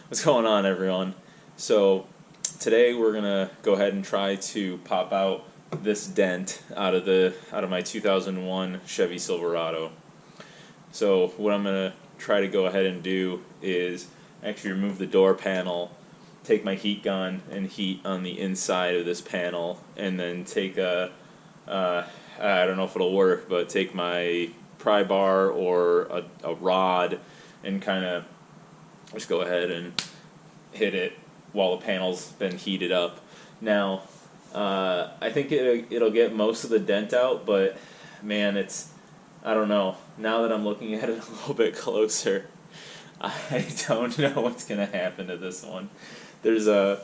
What's going on, everyone? So today we're gonna go ahead and try to pop out this dent out of my 2001 Chevy Silverado. So what I'm gonna try to go ahead and do is actually remove the door panel, take my heat gun and heat on the inside of this panel, and then take I don't know if it'll work, but take my pry bar or a rod and kind of just go ahead and hit it while the panel's been heated up. Now, I think it'll get most of the dent out, but man, I don't know. Now that I'm looking at it a little bit closer, I don't know what's going to happen to this one. There's a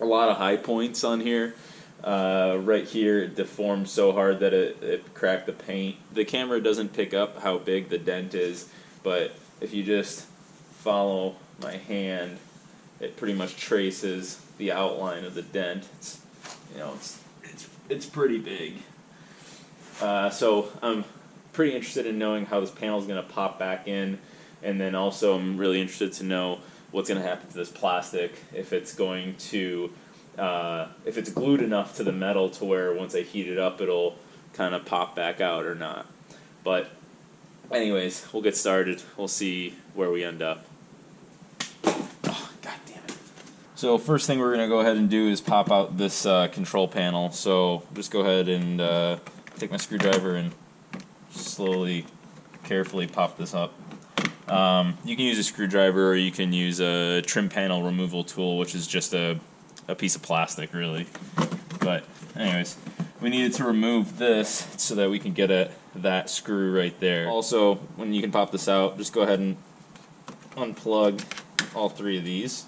lot of high points on here. Right here it deformed so hard that it cracked the paint. The camera doesn't pick up how big the dent is, but if you just follow my hand, it pretty much traces the outline of the dent. It's pretty big. So I'm pretty interested in knowing how this panel is going to pop back in, and then also I'm really interested to know what's going to happen to this plastic, if it's going to if it's glued enough to the metal to where once I heat it up it'll kind of pop back out or not. But anyways, we'll get started. We'll see where we end up. Oh, God damn it. So first thing we're going to go ahead and do is pop out this control panel. So just go ahead and take my screwdriver and slowly, carefully pop this up. You can use a screwdriver, or you can use a trim panel removal tool, which is just a piece of plastic, really. But anyways, we needed to remove this so that we can get at that screw right there. Also, when you can pop this out, just go ahead and unplug all three of these.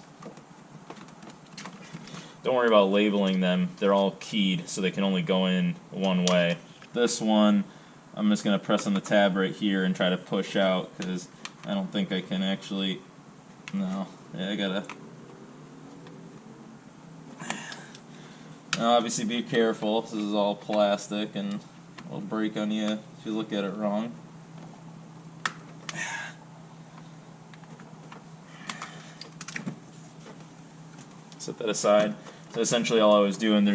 Don't worry about labeling them. They're all keyed, so they can only go in one way. This one, I'm just going to press on the tab right here and try to push out, because I don't think I can actually... No. Yeah, I gotta... Now, obviously be careful. This is all plastic and it'll break on you if you look at it wrong. Set that aside. So essentially all I was doing,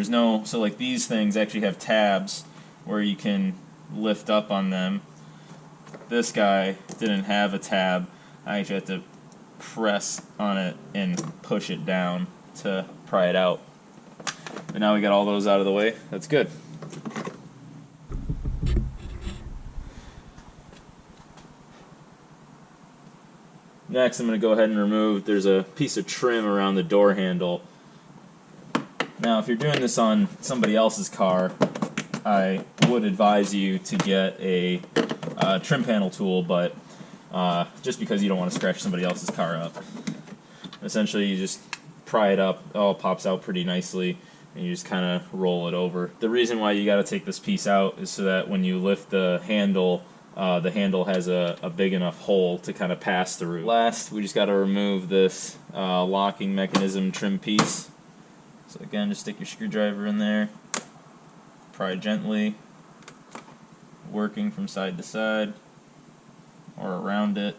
so like these things actually have tabs where you can lift up on them. This guy didn't have a tab. I actually had to press on it and push it down to pry it out. But now we got all those out of the way. That's good. Next, I'm going to go ahead and remove, there's a piece of trim around the door handle. Now, if you're doing this on somebody else's car, I would advise you to get a trim panel tool, but just because you don't want to scratch somebody else's car up. Essentially, you just pry it up, it all pops out pretty nicely, and you just kind of roll it over. The reason why you got to take this piece out is so that when you lift the handle has a big enough hole to kind of pass through. Last, we just got to remove this locking mechanism trim piece. So again, just stick your screwdriver in there, pry gently, working from side to side or around it.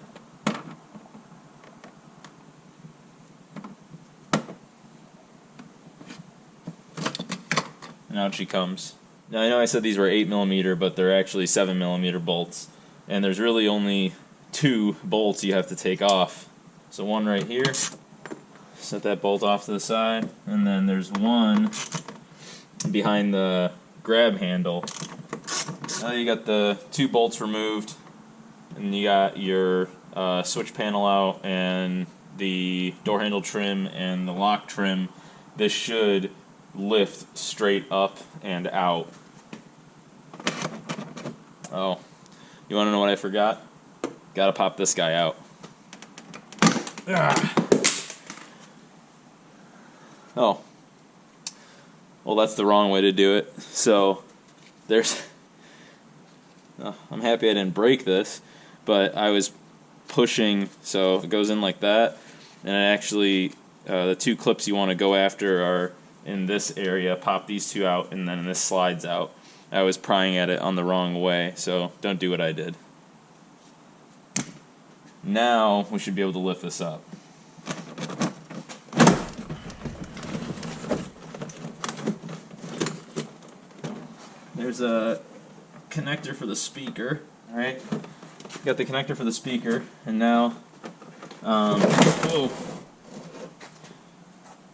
And out she comes. Now, I know I said these were 8mm, but they're actually 7mm bolts. And there's really only 2 bolts you have to take off. So one right here, set that bolt off to the side, and then there's one behind the grab handle. Now you got the 2 bolts removed, and you got your switch panel out, and the door handle trim and the lock trim. This should lift straight up and out. Oh, you want to know what I forgot? Gotta pop this guy out. Oh, well, that's the wrong way to do it. So I'm happy I didn't break this, but I was pushing, so it goes in like that, and it actually the 2 clips you want to go after are in this area. Pop these 2 out, and then this slides out. I was prying at it on the wrong way, so don't do what I did. Now we should be able to lift this up. there's a connector for the speaker. All right, got the connector for the speaker, and now, oh,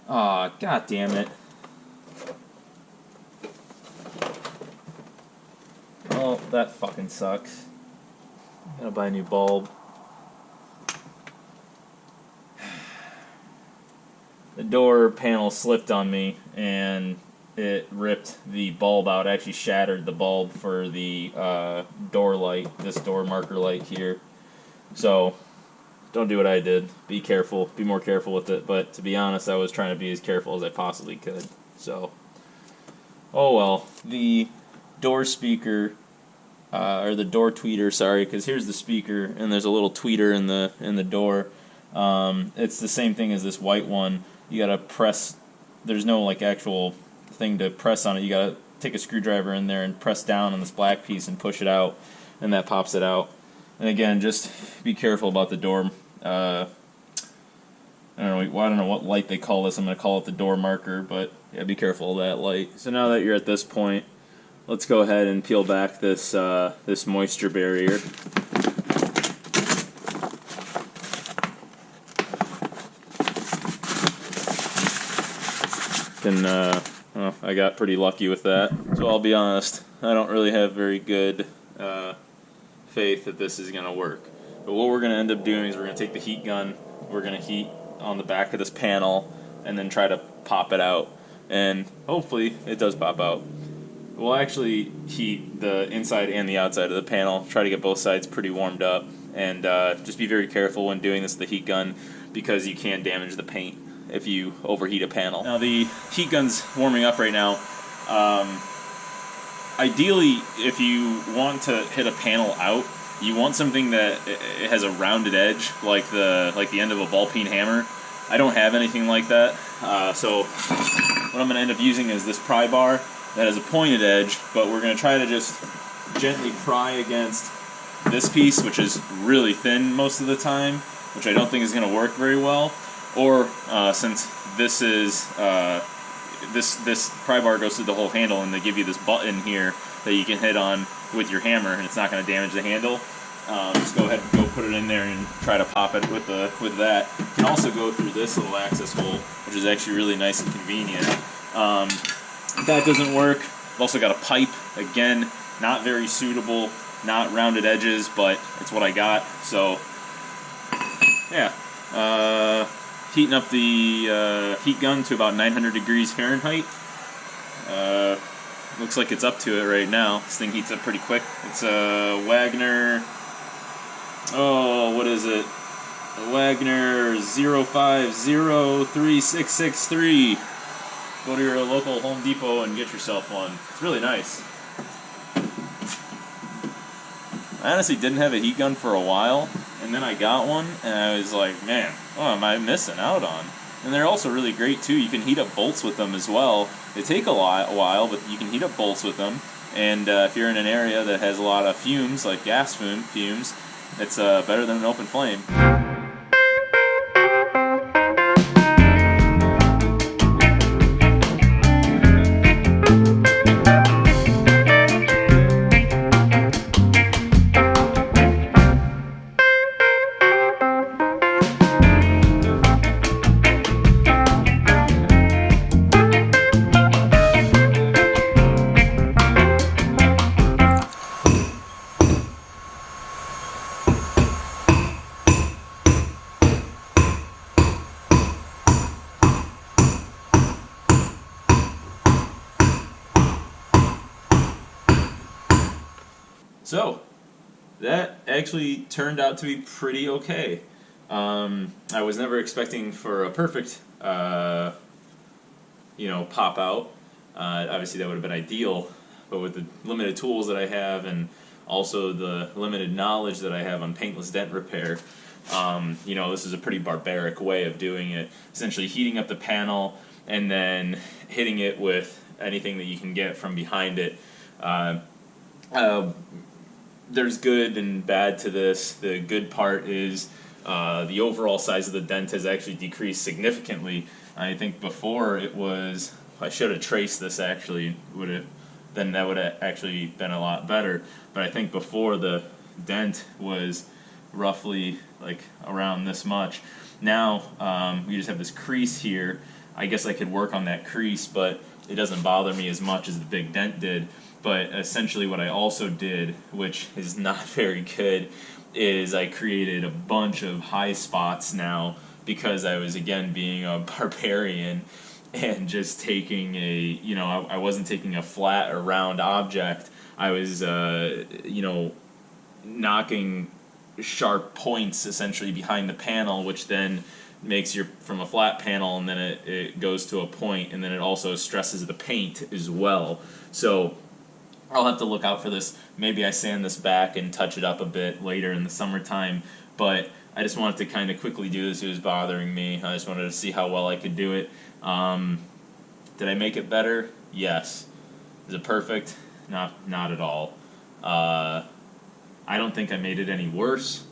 god damn it. Oh, that fucking sucks. Gotta buy a new bulb. The door panel slipped on me and it ripped the bulb out. It actually shattered the bulb for the door light, this door marker light here. So, don't do what I did. Be careful. Be more careful with it. But to be honest, I was trying to be as careful as I possibly could. So, oh well. The door speaker, or the door tweeter, sorry, because here's the speaker and there's a little tweeter in the door. It's the same thing as this white one. You gotta press, there's no like actual thing to press on it. You gotta take a screwdriver in there and press down on this black piece and push it out, and that pops it out. And again, just be careful about the door. I don't know what light they call this. I'm gonna call it the door marker, but yeah, be careful of that light. So now that you're at this point, let's go ahead and peel back this this moisture barrier. And well, I got pretty lucky with that. So I'll be honest, I don't really have very good faith that this is gonna work. But what we're gonna end up doing is we're gonna take the heat gun, we're gonna heat on the back of this panel, and then try to pop it out. And hopefully it does pop out. We'll actually heat the inside and the outside of the panel, try to get both sides pretty warmed up, and just be very careful when doing this with the heat gun because you can damage the paint if you overheat a panel. Now the heat gun's warming up right now. Ideally, if you want to hit a panel out, you want something that it has a rounded edge, like the end of a ball peen hammer. I don't have anything like that, so what I'm going to end up using is this pry bar that has a pointed edge, but we're going to try to just gently pry against this piece, which is really thin most of the time, which I don't think is going to work very well. Or since this is this pry bar goes through the whole handle, and they give you this button here that you can hit on with your hammer, and it's not going to damage the handle. Just go ahead and go put it in there and try to pop it with that. You can also go through this little access hole, which is actually really nice and convenient. If that doesn't work, I've also got a pipe. Again, not very suitable, not rounded edges, but it's what I got. So yeah. Heating up the heat gun to about 900 degrees Fahrenheit. Looks like it's up to it right now. This thing heats up pretty quick. It's a Wagner, what is it? A Wagner 0503663. Go to your local Home Depot and get yourself one. It's really nice. I honestly didn't have a heat gun for a while, and then I got one, and I was like, man, what am I missing out on? And they're also really great too. You can heat up bolts with them as well. They take a while, but you can heat up bolts with them. And if you're in an area that has a lot of fumes, like gas fumes, it's better than an open flame. So, that actually turned out to be pretty okay. I was never expecting for a perfect, pop out. Obviously that would have been ideal, but with the limited tools that I have and also the limited knowledge that I have on paintless dent repair, this is a pretty barbaric way of doing it. Essentially heating up the panel and then hitting it with anything that you can get from behind it. There's good and bad to this. The good part is the overall size of the dent has actually decreased significantly. I think before it was, I should have traced this actually, would have then that would have actually been a lot better. But I think before, the dent was roughly like around this much. Now we just have this crease here. I guess I could work on that crease, but it doesn't bother me as much as the big dent did. But essentially what I also did, which is not very good, is I created a bunch of high spots now, because I was, again, being a barbarian and just taking I wasn't taking a flat or round object. I was, knocking sharp points essentially behind the panel, which then makes from a flat panel, and then it goes to a point, and then it also stresses the paint as well. So I'll have to look out for this. Maybe I sand this back and touch it up a bit later in the summertime, but I just wanted to kind of quickly do this. It was bothering me. I just wanted to see how well I could do it. Did I make it better? Yes. Is it perfect? Not at all. I don't think I made it any worse,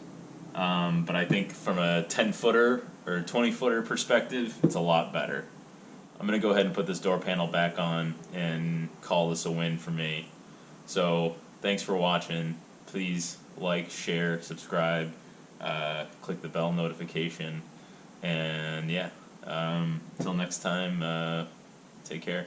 but I think from a 10-footer or 20-footer perspective, it's a lot better. I'm going to go ahead and put this door panel back on and call this a win for me. So, thanks for watching. Please like, share, subscribe, click the bell notification, and yeah, until next time, take care.